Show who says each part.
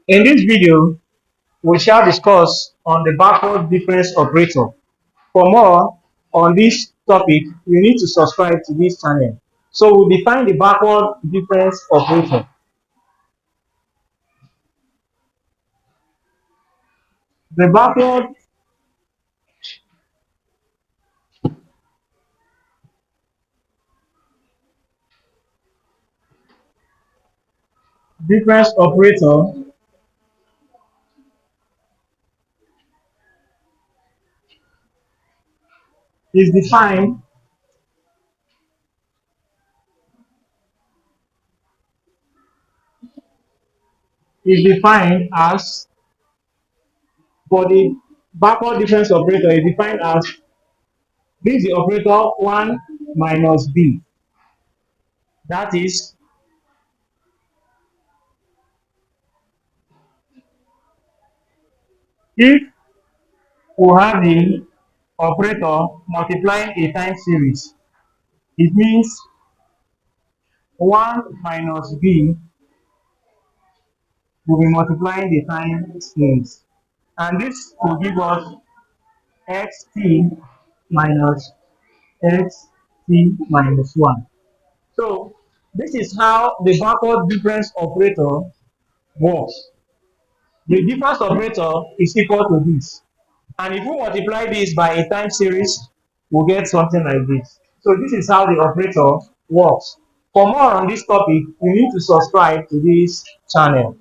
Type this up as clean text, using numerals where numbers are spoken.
Speaker 1: In this video, we shall discuss on the backward difference operator. For more on this topic, you need to subscribe to this channel. So we define the backward difference operator. The backward difference operator is defined as for the backward difference operator is defined as this is the operator 1 minus b. That is, if we have the operator multiplying a time series, it means 1 minus b will be multiplying the time series. And this will give us xt minus xt minus 1. So this is how the backward difference operator works. The difference operator is equal to this. And if we multiply this by a time series, we'll get something like this. So this is how the operator works. For more on this topic, you need to subscribe to this channel.